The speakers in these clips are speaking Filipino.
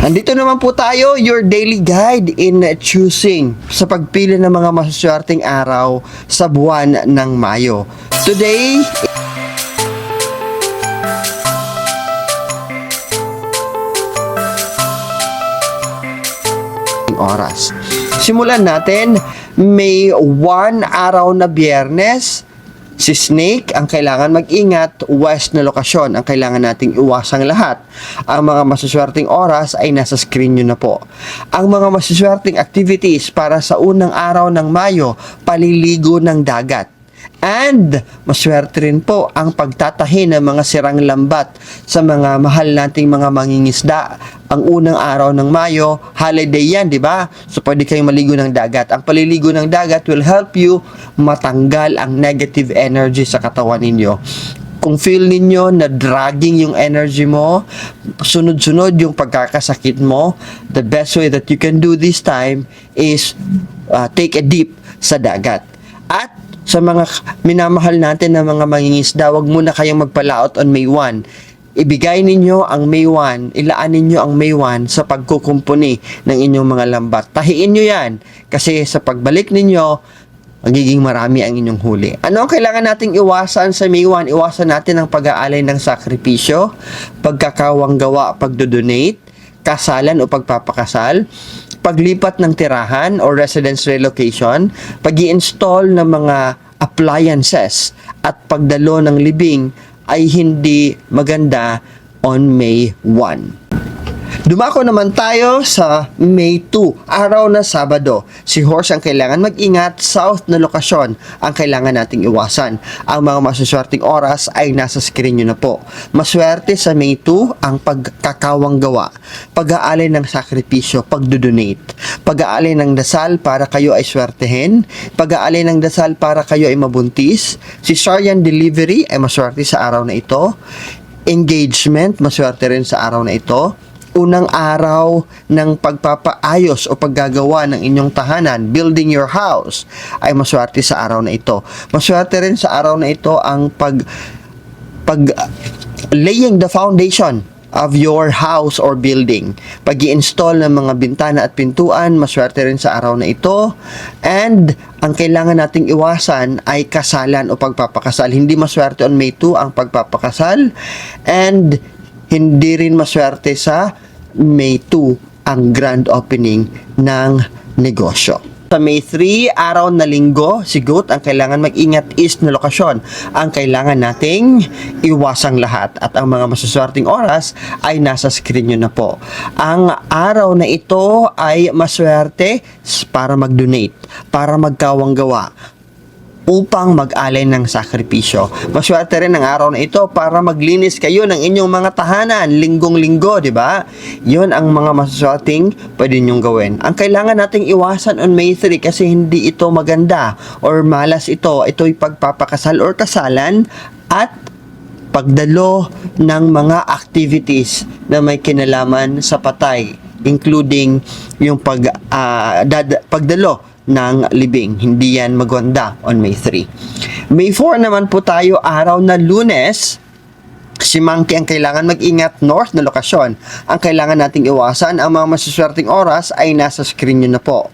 Andito naman po tayo, your daily guide in choosing sa pagpili ng mga masuswerteng araw sa buwan ng Mayo. Today, oras. Simulan natin, may 1 araw na Biyernes. Si Snake, ang kailangan mag-ingat, west na lokasyon, ang kailangan nating iwasang lahat. Ang mga masuswerteng oras ay nasa screen nyo na po. Ang mga masuswerteng activities para sa unang araw ng Mayo, paliligo ng dagat. And maswerte rin po ang pagtatahi ng mga sirang lambat sa mga mahal nating mga mangingisda. Ang unang araw ng Mayo, holiday yan, di ba? So pwede kayong maligo ng dagat. Ang paliligo ng dagat will help you matanggal ang negative energy sa katawan ninyo. Kung feel ninyo na dragging yung energy mo, sunod-sunod yung pagkakasakit mo, the best way that you can do this time is take a dip sa dagat. At sa mga minamahal natin na mga mangingisda, wag muna kayong magpalaot on May 1. Ibigay ninyo ang May 1, ilaan ninyo ang May 1 sa pagkukumpuni ng inyong mga lambat. Tahiin nyo yan kasi sa pagbalik ninyo, magiging marami ang inyong huli. Ano ang kailangan nating iwasan sa May 1? Iwasan natin ang pag-aalay ng sakripisyo, pagkakawang gawa, pagdodonate, kasalan o pagpapakasal, paglipat ng tirahan or residence relocation, pag-i-install ng mga appliances at pagdalo ng libing ay hindi maganda on May 1. Dumako naman tayo sa May 2, araw na Sabado. Si Horse ang kailangan mag-ingat, south na lokasyon ang kailangan nating iwasan. Ang mga masuswerteng oras ay nasa screen nyo na po. Maswerte sa May 2 ang pagkakawang gawa, pag-aalay ng sakripisyo, pagdodonate, pag-aalay ng dasal para kayo ay swertehin, pag-aalay ng dasal para kayo ay mabuntis, cesarean delivery ay maswerte sa araw na ito, engagement, maswerte rin sa araw na ito, unang araw ng pagpapaayos o paggagawa ng inyong tahanan, building your house, ay maswerte sa araw na ito. Maswerte rin sa araw na ito ang laying the foundation of your house or building. Pag-i-install ng mga bintana at pintuan, maswerte rin sa araw na ito. And ang kailangan nating iwasan ay kasalan o pagpapakasal. Hindi maswerte on May 2 ang pagpapakasal. And hindi rin maswerte sa May 2 ang grand opening ng negosyo. Sa May 3, araw na linggo, sigot, ang kailangan mag-ingat east na lokasyon. Ang kailangan nating iwasang lahat at ang mga masuswerteng oras ay nasa screen nyo na po. Ang araw na ito ay maswerte para mag-donate, para magkawang gawa, upang mag-alay ng sakripisyo. Maswerte rin ang araw na ito para maglinis kayo ng inyong mga tahanan linggong-linggo, di ba? Yun ang mga masuswerteng pwede nyong gawin. Ang kailangan nating iwasan on May 3 kasi hindi ito maganda or malas ito. Ito'y pagpapakasal or kasalan at pagdalo ng mga activities na may kinalaman sa patay, including yung pagdalo ng libing. Hindi yan maganda on May 3. May 4 naman po tayo, araw na Lunes. Si Monkey ang kailangan mag-ingat, north na lokasyon. Ang kailangan nating iwasan, ang mga masuswerteng oras ay nasa screen nyo na po.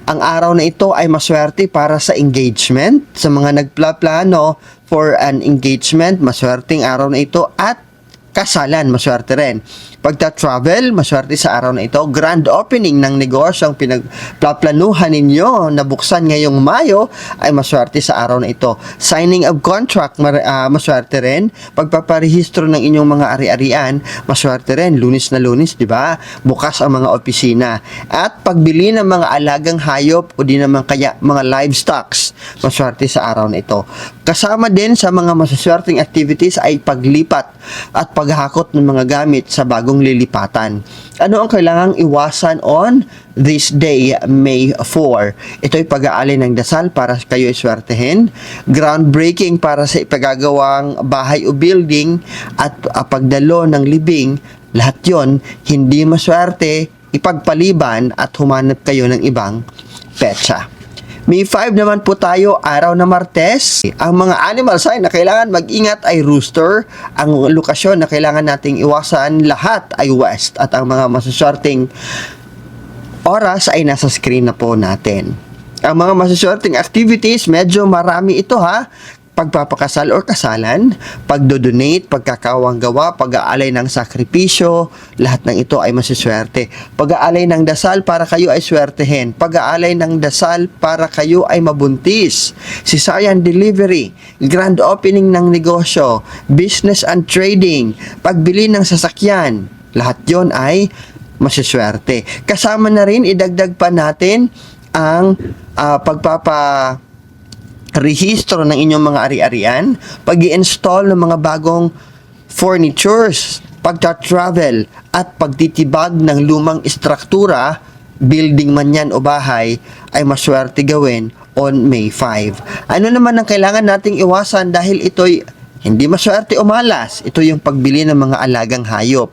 Ang araw na ito ay maswerte para sa engagement. Sa mga nagplaplano for an engagement, maswerteng araw na ito at kasalan, maswerte rin. Pagta-travel, maswerte sa araw na ito. Grand opening ng negosyo ang pinagplaplanuhan ninyo na buksan ngayong Mayo ay maswerte sa araw na ito. Signing of contract, maswerte rin. Pagpaparehistro ng inyong mga ari-arian, maswerte rin. Lunes na Lunes, di ba? Bukas ang mga opisina. At pagbili ng mga alagang hayop o di naman kaya mga livestocks, maswerte sa araw na ito. Kasama din sa mga masuswerteng activities ay paglipat at paghakot ng mga gamit sa bagong lilipatan. Ano ang kailangang iwasan on this day, May 4? Ito'y pag-aalay ng dasal para kayo iswertehin, groundbreaking para sa ipagagawang bahay o building, at pagdalo ng libing. Lahat yon hindi maswerte, ipagpaliban at humanap kayo ng ibang petsa. May 5 naman po tayo, araw na Martes. Ang mga animal sign na kailangan mag-ingat ay rooster. Ang lokasyon na kailangan nating iwasan lahat ay west. At ang mga masuswerteng oras ay nasa screen na po natin. Ang mga masuswerteng activities, medyo marami ito ha. Pagpapakasal or kasalan, pagdodonate, pagkakawang gawa, pag-aalay ng sakripisyo, lahat ng ito ay masiswerte. Pag-aalay ng dasal para kayo ay swertehin. Pag-aalay ng dasal para kayo ay mabuntis. Cesarean delivery, grand opening ng negosyo, business and trading, pagbili ng sasakyan, lahat yon ay masiswerte. Kasama na rin, idagdag pa natin ang rehistro ng inyong mga ari-arian, pag-i-install ng mga bagong furnitures, pagta-travel, at pagtitibag ng lumang istruktura, building man yan o bahay, ay maswerte gawin on May 5. Ano naman ang kailangan nating iwasan dahil ito'y hindi maswerte o malas? Ito yung pagbili ng mga alagang hayop,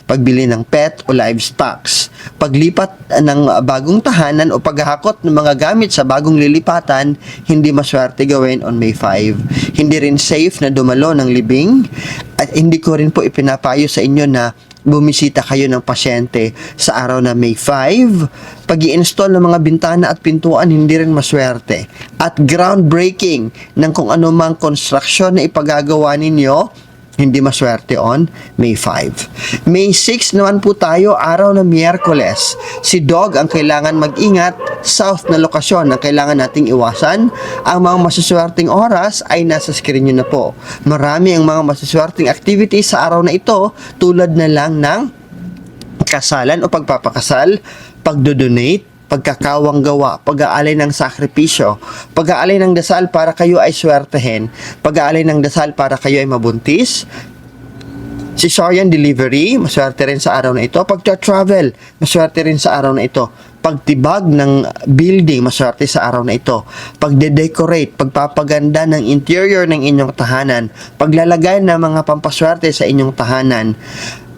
pagbili ng pet o livestocks, paglipat ng bagong tahanan o paghahakot ng mga gamit sa bagong lilipatan, hindi maswerte gawin on May 5. Hindi rin safe na dumalo ng libing at hindi ko rin po ipinapayo sa inyo na bumisita kayo ng pasyente sa araw na May 5. Pag-i-install ng mga bintana at pintuan, hindi rin maswerte. At groundbreaking ng kung anumang construction na ipagagawa ninyo, hindi maswerte on May 5. May 6 naman po tayo, araw na Miyerkules. Si Dog ang kailangan mag-ingat, south na lokasyon ang kailangan nating iwasan. Ang mga masuswerteng oras ay nasa screen nyo na po. Marami ang mga masuswerteng activities sa araw na ito, tulad na lang ng kasalan o pagpapakasal, pagdodonate, pagkakawang gawa, pag-aalay ng sakripisyo, pag-aalay ng dasal para kayo ay swertehin, pag-aalay ng dasal para kayo ay mabuntis, cesarean delivery, maswerte rin sa araw na ito, pagta-travel, maswerte rin sa araw na ito, pagtibag ng building, maswerte sa araw na ito, pagde-decorate, pagpapaganda ng interior ng inyong tahanan, paglalagay ng mga pampaswerte sa inyong tahanan,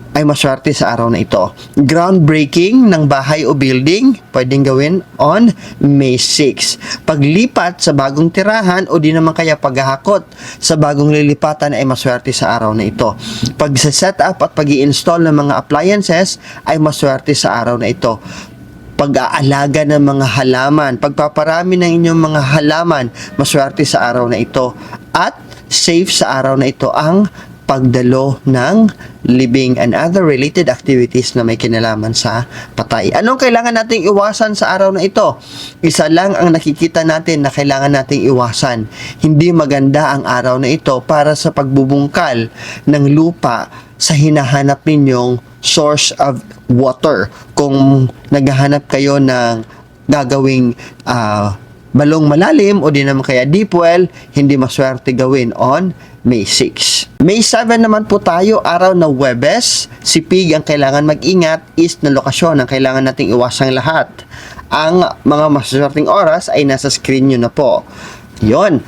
ay maswerte sa araw na ito. Groundbreaking ng bahay o building, pwedeng gawin on May 6. Paglipat sa bagong tirahan o di naman kaya paghahakot sa bagong lilipatan ay maswerte sa araw na ito. Pag-set up at pag-i-install ng mga appliances ay maswerte sa araw na ito. Pag-aalaga ng mga halaman, pagpaparami ng inyong mga halaman, maswerte sa araw na ito. At safe sa araw na ito ang pagdalo ng living and other related activities na may kinalaman sa patay. Anong kailangan nating iwasan sa araw na ito? Isa lang ang nakikita natin na kailangan nating iwasan. Hindi maganda ang araw na ito para sa pagbubungkal ng lupa sa hinahanap ninyong source of water. Kung naghahanap kayo ng gagawing balong malalim o di naman kaya deep well, hindi maswerte gawin on May 6. May 7 naman po tayo, araw na Huwebes. Si Pig ang kailangan mag-ingat, east na lokasyon ang kailangan nating iwasang lahat. Ang mga masaswerteng oras ay nasa screen nyo na po. Yon.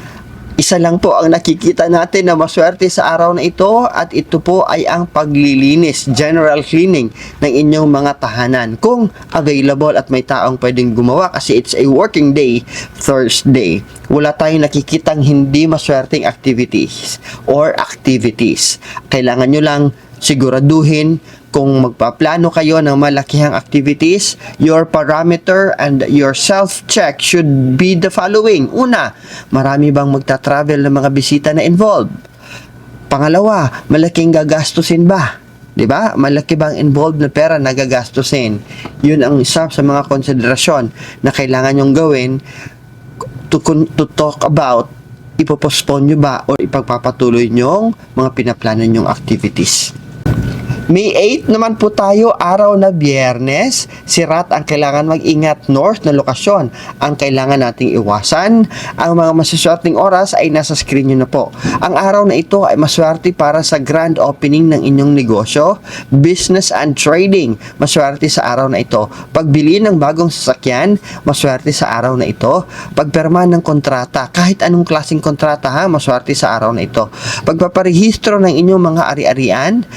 Isa lang po ang nakikita natin na maswerte sa araw na ito at ito po ay ang paglilinis, general cleaning ng inyong mga tahanan kung available at may taong pwedeng gumawa kasi it's a working day, Thursday. Wala tayong nakikitang hindi maswerteng activities. Kailangan nyo lang siguraduhin kung magpaplano kayo ng malakihang activities, your parameter and your self-check should be the following. Una, marami bang magta-travel ng mga bisita na involved? Pangalawa, malaking gagastusin ba? 'Di ba? Malaki bang involved na pera na gagastusin? 'Yun ang isa sa mga konsiderasyon na kailangan nyong gawin to talk about. Ipopostpone nyo ba o ipagpapatuloy nyong mga pinaplano nyong activities. May 8 naman po tayo, araw na Biyernes. Si Rat ang kailangan mag-ingat, north na lokasyon ang kailangan nating iwasan. Ang mga masaswerteng oras ay nasa screen nyo na po. Ang araw na ito ay maswerte para sa grand opening ng inyong negosyo, business and trading. Maswerte sa araw na ito. Pagbili ng bagong sasakyan, maswerte sa araw na ito. Pagperma ng kontrata, kahit anong klaseng kontrata ha, maswerte sa araw na ito. Pagpaparehistro ng inyong mga ari-arian,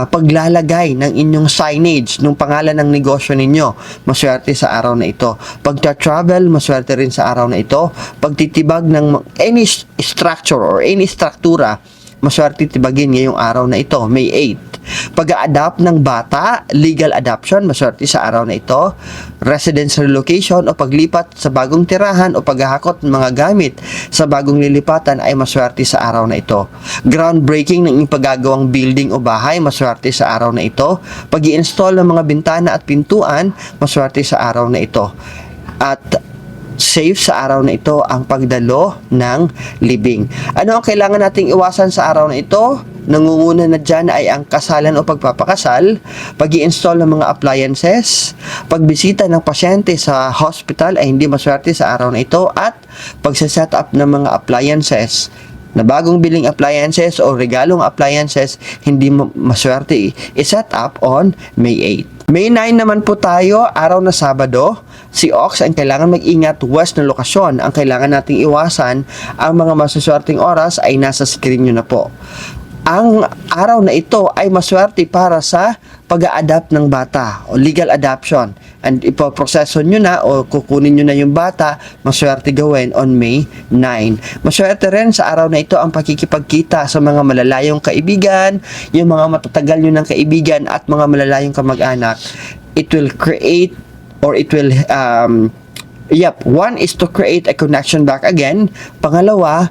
paglalagay paglalagay ng inyong signage, ng pangalan ng negosyo ninyo, maswerte sa araw na ito. Pagta-travel, maswerte rin sa araw na ito. Pagtitibag ng any structure or any struktura, maswerte tibagin ngayong araw na ito, May 8. Pag-a-adapt ng bata, legal adoption, maswerte sa araw na ito. Residence relocation o paglipat sa bagong tirahan o paghahakot ng mga gamit sa bagong lilipatan ay maswerte sa araw na ito. Groundbreaking ng ipagagawang building o bahay, maswerte sa araw na ito. Pag-i-install ng mga bintana at pintuan, maswerte sa araw na ito. At safe sa araw na ito ang pagdalo ng libing. Ano ang kailangan nating iwasan sa araw na ito? Nangunguna na dyan ay ang kasalan o pagpapakasal, pag-i-install ng mga appliances, pagbisita ng pasyente sa hospital ay hindi maswerte sa araw na ito, at pagsaset up ng mga appliances na bagong biling appliances o regalong appliances, hindi maswerte i-set up on May 8. May 9 naman po tayo, araw na Sabado. Si Ox ang kailangan mag-ingat, west na lokasyon. Ang kailangan nating iwasan, ang mga masuswerteng oras ay nasa screen nyo na po. Ang araw na ito ay maswerte para sa pag-a-adapt ng bata o legal adoption. And ipoproseso nyo na o kukunin nyo na yung bata, maswerte gawin on May 9. Maswerte rin sa araw na ito ang pakikipagkita sa mga malalayong kaibigan, yung mga matatagal nyo ng kaibigan at mga malalayong kamag-anak. It will create or it will one is to create a connection back again. Pangalawa,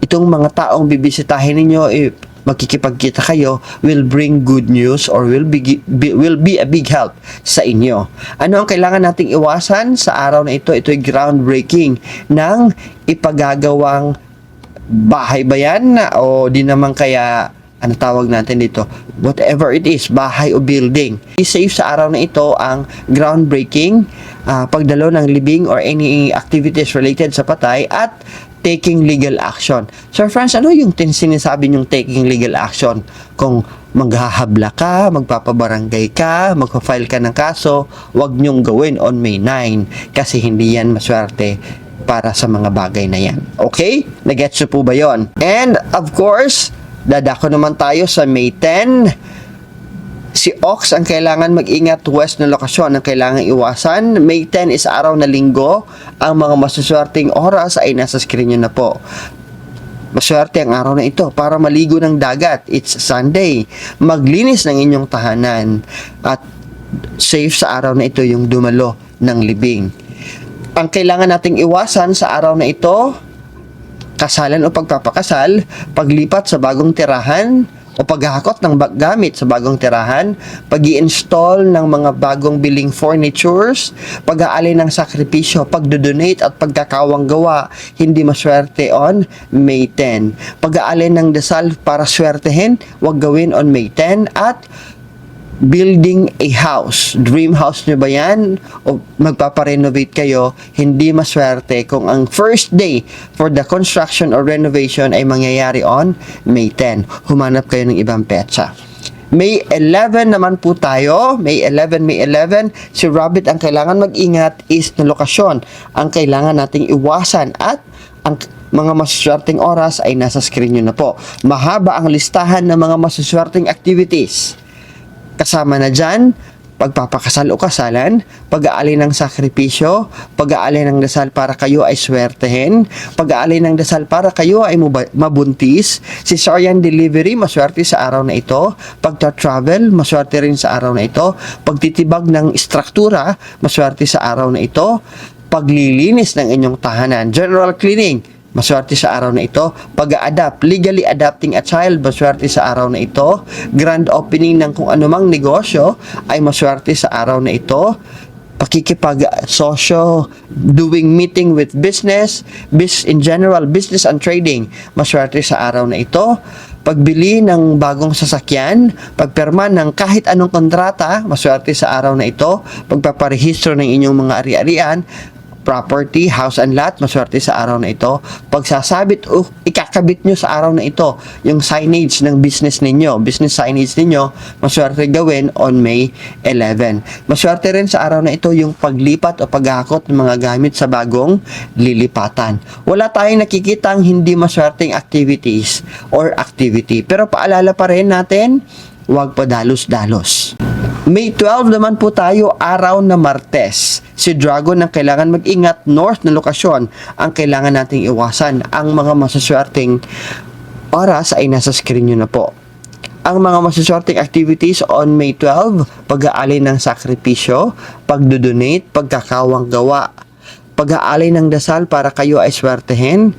itong mga taong bibisitahin ninyo, magkikipagkita kayo, will bring good news or will be a big help sa inyo. Ano ang kailangan nating iwasan sa araw na ito? Ito'y groundbreaking ng ipagagawang bahay ba yan? O di naman kaya, ano tawag natin dito? Whatever it is, bahay o building. I-save sa araw na ito ang groundbreaking, pagdalo ng libing or any activities related sa patay, at taking legal action. So friends, ano yung sinasabi nyong taking legal action? Kung maghahabla ka, magpapabarangay ka, magpa-file ka ng kaso, wag nyong gawin on May 9 kasi hindi yan maswerte para sa mga bagay na yan. Okay? Nagets po ba yon? And of course, dadako naman tayo sa May 10. Si Ox ang kailangan mag-ingat, west na lokasyon ang kailangan iwasan. May 10 is araw na linggo. Ang mga masuswerteng oras ay nasa screen nyo na po. Maswerte ang araw na ito para maligo ng dagat. It's Sunday. Maglinis ng inyong tahanan. At safe sa araw na ito yung dumalo ng libing. Ang kailangan nating iwasan sa araw na ito, kasalan o pagpapakasal, paglipat sa bagong tirahan, o paghahakot ng gamit sa bagong tirahan, pag-i-install ng mga bagong biling furnitures, pag-aalay ng sakripisyo, pagdodonate at pagkakawang gawa, hindi maswerte on May 10. Pag-aalay ng dasal para swertehin, wag gawin on May 10. At building a house, dream house nyo ba yan? O magpaparenovate kayo, hindi maswerte kung ang first day for the construction or renovation ay mangyayari on May 10. Humanap kayo ng ibang petsa. May 11 naman po tayo. May 11, si Rabbit ang kailangan mag-ingat is na lokasyon. Ang kailangan nating iwasan at ang mga masuswerteng oras ay nasa screen nyo na po. Mahaba ang listahan ng mga masuswerteng activities. Kasama na dyan, pagpapakasal o kasalan, pag-aalay ng sakripisyo, pag-aalay ng dasal para kayo ay swertehin, pag-aalay ng dasal para kayo ay mabuntis, cesarean delivery, maswerte sa araw na ito, pagta-travel, maswerte rin sa araw na ito, pagtitibag ng struktura, maswerte sa araw na ito, paglilinis ng inyong tahanan, general cleaning, maswerte sa araw na ito. Pag-a-adapt, legally adopting a child, maswerte sa araw na ito. Grand opening ng kung anumang negosyo ay maswerte sa araw na ito. Pakikipag-sosyo, doing meeting with business in general, business and trading, maswerte sa araw na ito. Pagbili ng bagong sasakyan, pagperma ng kahit anong kontrata, maswerte sa araw na ito. Pagpaparehistro ng inyong mga ari-arian, property, house and lot, maswerte sa araw na ito. Pagsasabit o ikakabit nyo sa araw na ito yung signage ng business ninyo, business signage ninyo, maswerte gawin on May 11. Maswerte rin sa araw na ito yung paglipat o paghakot ng mga gamit sa bagong lilipatan. Wala tayong nakikitang hindi maswerteng activities or activity. Pero paalala pa rin natin, huwag padalos-dalos. May 12 naman po tayo, araw na Martes. Si Dragon ang kailangan mag-ingat, north na lokasyon ang kailangan nating iwasan. Ang mga masaswerteng oras ay nasa screen nyo na po. Ang mga masaswerteng activities on May 12, pag-aalay ng sakripisyo, pagdodonate, pagkakawang gawa, pag-aalay ng dasal para kayo ay swertehin,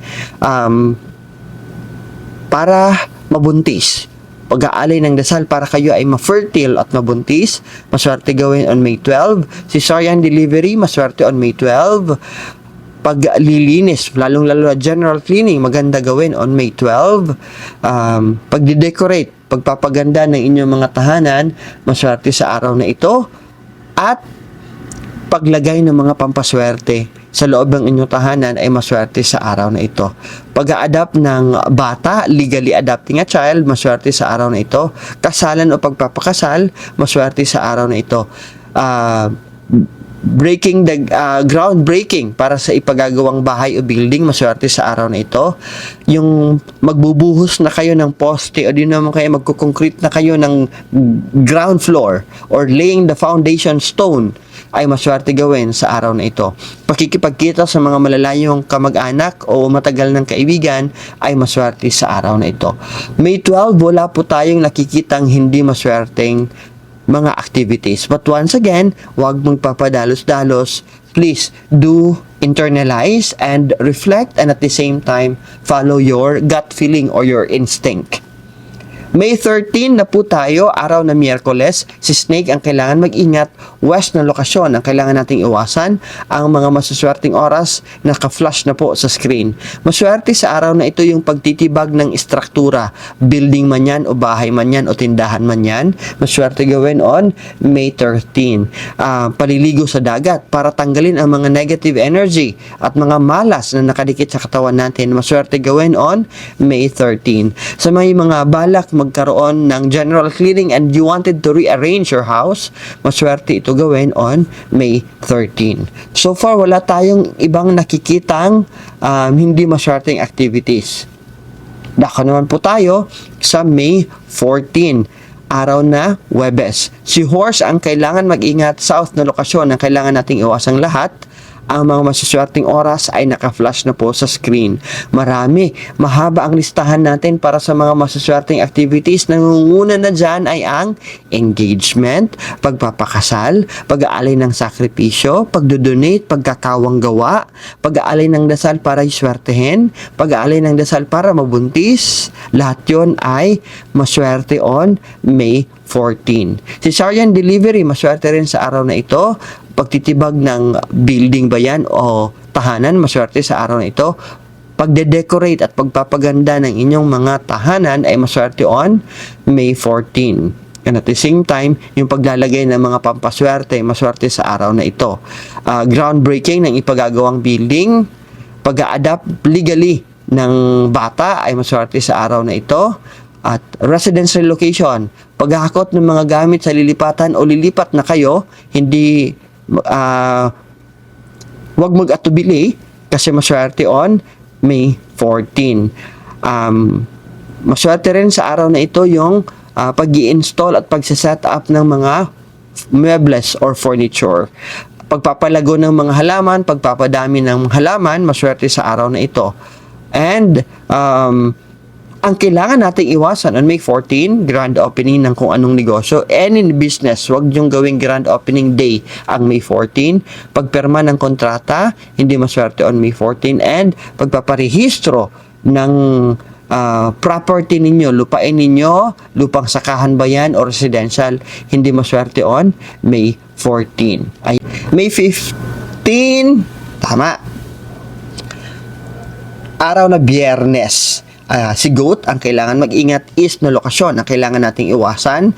para mabuntis. Pag-aalay ng dasal para kayo ay ma-fertile at mabuntis, maswerte gawin on May 12. Cesarean delivery, maswerte on May 12. Paglilinis, lalong-lalo na general cleaning, maganda gawin on May 12. Pagde-decorate, pagpapaganda ng inyong mga tahanan, maswerte sa araw na ito. At paglagay ng mga pampaswerte sa loob ng inyong tahanan ay maswerte sa araw na ito. Pag-a-adapt ng bata, legally adopting a child, maswerte sa araw na ito. Kasalan o pagpapakasal, maswerte sa araw na ito. Breaking the groundbreaking para sa ipagagawang bahay o building, maswerte sa araw na ito. Yung magbubuhos na kayo ng poste o di naman kayo magkukoncrete na kayo ng ground floor or laying the foundation stone, ay maswerte gawin sa araw na ito. Pakikipagkita sa mga malalayong kamag-anak o matagal ng kaibigan ay maswerte sa araw na ito. May 12, wala po tayong nakikitang hindi maswerteng mga activities. But once again, huwag magpapadalos-dalos. Please do internalize and reflect, and at the same time, follow your gut feeling or your instinct. May 13 na po tayo, araw na Miyerkules. Si Snake ang kailangan mag-ingat, west na lokasyon ang kailangan nating iwasan. Ang mga masuswerteng oras, naka-flash na po sa screen. Maswerte sa araw na ito yung pagtitibag ng istruktura, building man yan o bahay man yan o tindahan man yan. Maswerte gawin on May 13. Paliligo sa dagat para tanggalin ang mga negative energy at mga malas na nakadikit sa katawan natin. Maswerte gawin on May 13. Sa may mga balak magkaroon ng general cleaning and you wanted to rearrange your house, maswerte ito gawin on May 13. So far, wala tayong ibang nakikitang hindi maswerteng activities. Dako naman po tayo sa May 14, araw na Huwebes. Si Horse ang kailangan mag-ingat, south na lokasyon ang kailangan nating iwasang lahat. Ang mga masuswerteng oras ay naka-flash na po sa screen. Marami, mahaba ang listahan natin para sa mga masuswerteng activities. Nangunguna na dyan ay ang engagement, pagpapakasal, pag-aalay ng sakripisyo, pagdodonate, pagkakawang gawa, pag-aalay ng dasal para iswertehin, pag-aalay ng dasal para mabuntis. Lahat yun ay maswerte on May 14. Cesarean delivery, maswerte rin sa araw na ito. Pagtitibag ng building ba yan o tahanan, maswerte sa araw na ito. Pagde-decorate at pagpapaganda ng inyong mga tahanan ay maswerte on May 14. And at the same time, yung paglalagay ng mga pampaswerte, maswerte sa araw na ito. Groundbreaking ng ipagagawang building, pag-a-adapt legally ng bata ay maswerte sa araw na ito. At residence relocation, paghahakot ng mga gamit sa lilipatan o lilipat na kayo, hindi wag mag-atubili kasi maswerte on May 14. Maswerte rin sa araw na ito yung pag-i-install at pag-set up ng mga muebles or furniture. Pagpapalago ng mga halaman, pagpapadami ng halaman, maswerte sa araw na ito. And ang kailangan nating iwasan on May 14, grand opening ng kung anong negosyo. Any business, wag niyong gawing grand opening day ang May 14. Pagperma ng kontrata, hindi maswerte on May 14. And pagpaparehistro ng property ninyo, lupain ninyo, lupang sakahan ba yan o residential, hindi maswerte on May 14. Ay, May 15, tama. Araw na Biyernes. Si Goat ang kailangan mag-ingat, east na lokasyon ang kailangan nating iwasan,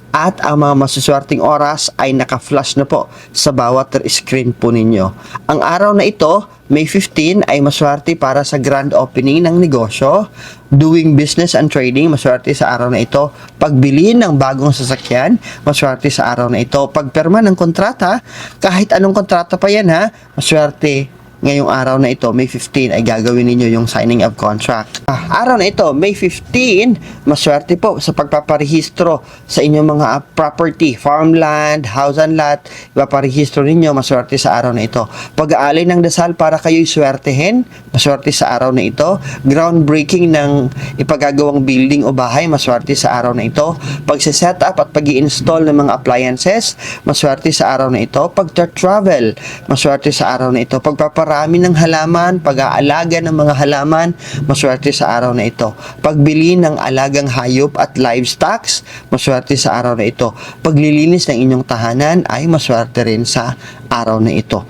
at ang mga masuswerteng oras ay naka-flash na po sa bawat screen po ninyo. Ang araw na ito, May 15, ay maswerte para sa grand opening ng negosyo, doing business and trading, maswerte sa araw na ito, pagbili ng bagong sasakyan, maswerte sa araw na ito, pagperma ng kontrata, kahit anong kontrata pa yan ha, maswerte ngayong araw na ito, May 15, ay gagawin ninyo yung signing of contract. Araw na ito, May 15, maswerte po sa pagpaparehistro sa inyong mga property, farmland, house and lot, ipaparehistro ninyo, maswerte sa araw na ito. Pag-aalay ng dasal para kayo'y swertehin, maswerte sa araw na ito. Groundbreaking ng ipagagawang building o bahay, maswerte sa araw na ito. Pagsiset up at pag-i-install ng mga appliances, maswerte sa araw na ito. Pag-travel, maswerte sa araw na ito. Pagpaparami ng halaman, pag-aalaga ng mga halaman, maswerte sa araw na ito. Pagbili ng alagang hayop at livestock, maswerte sa araw na ito. Paglilinis ng inyong tahanan ay maswerte rin sa araw na ito.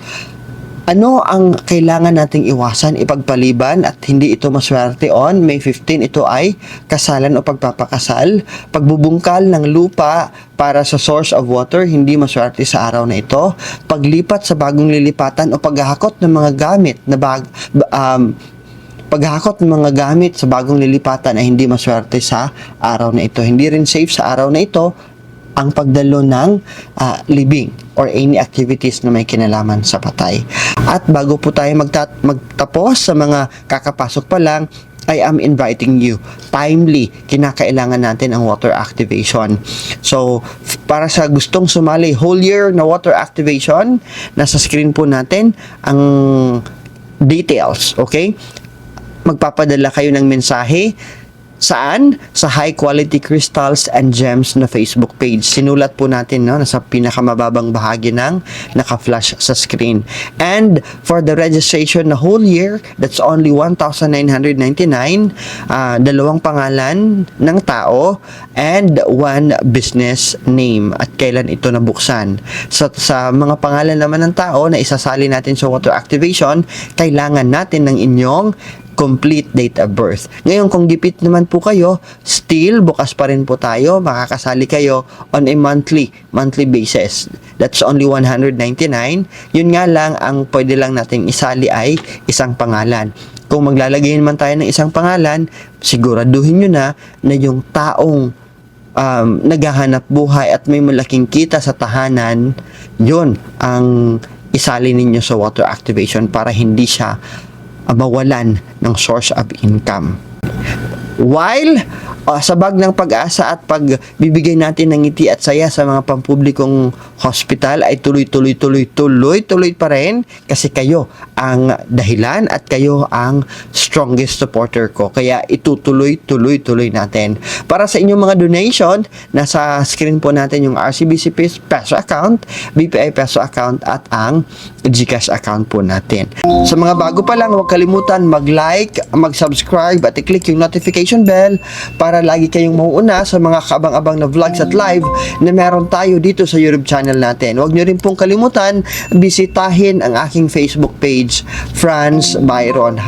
Ano ang kailangan nating iwasan, ipagpaliban at hindi ito maswerte on May 15? Ito ay kasalan o pagpapakasal, pagbubungkal ng lupa para sa source of water, hindi maswerte sa araw na ito, paglipat sa bagong lilipatan o paghahakot ng mga gamit na paghahakot ng mga gamit sa bagong lilipatan ay hindi maswerte sa araw na ito. Hindi rin safe sa araw na ito ang pagdalo ng libing or any activities na may kinalaman sa patay. At bago po tayo magtapos sa mga kakapasok pa lang, I am inviting you. Timely, kinakailangan natin ang water activation. So, para sa gustong sumali whole year na water activation, nasa screen po natin ang details, okay? Magpapadala kayo ng mensahe. Saan? Sa High Quality Crystals and Gems na Facebook page. Sinulat po natin, no, nasa pinakamababang bahagi ng naka-flash sa screen. And for the registration na whole year, that's only 1,999. Dalawang pangalan ng tao and one business name at kailan ito nabuksan. Sa mga pangalan naman ng tao na isasali natin sa water activation, kailangan natin ng inyong complete date of birth. Ngayon, kung gipit naman po kayo, still, bukas pa rin po tayo. Makakasali kayo on a monthly basis. That's only 199. Yun nga lang, ang pwede lang nating isali ay isang pangalan. Kung maglalagay naman tayo ng isang pangalan, siguraduhin nyo na yung taong naghahanap buhay at may malaking kita sa tahanan, yun ang isali ninyo sa water activation para hindi siya mawalan ng source of income. While sa bag ng pag-asa at pagbibigay natin ng ngiti at saya sa mga pampublikong hospital ay tuloy pa rin kasi kayo ang dahilan at kayo ang strongest supporter ko. Kaya itutuloy natin. Para sa inyong mga donation, nasa screen po natin yung RCBC Peso account, BPI Peso account at ang GCash account po natin. Sa mga bago pa lang, huwag kalimutan mag-like, mag-subscribe at i-click yung notification bell para lagi kayong mauuna sa mga kabang-abang na vlogs at live na meron tayo dito sa YouTube channel natin. Huwag nyo rin pong kalimutan, bisitahin ang aking Facebook page, Franz Byron.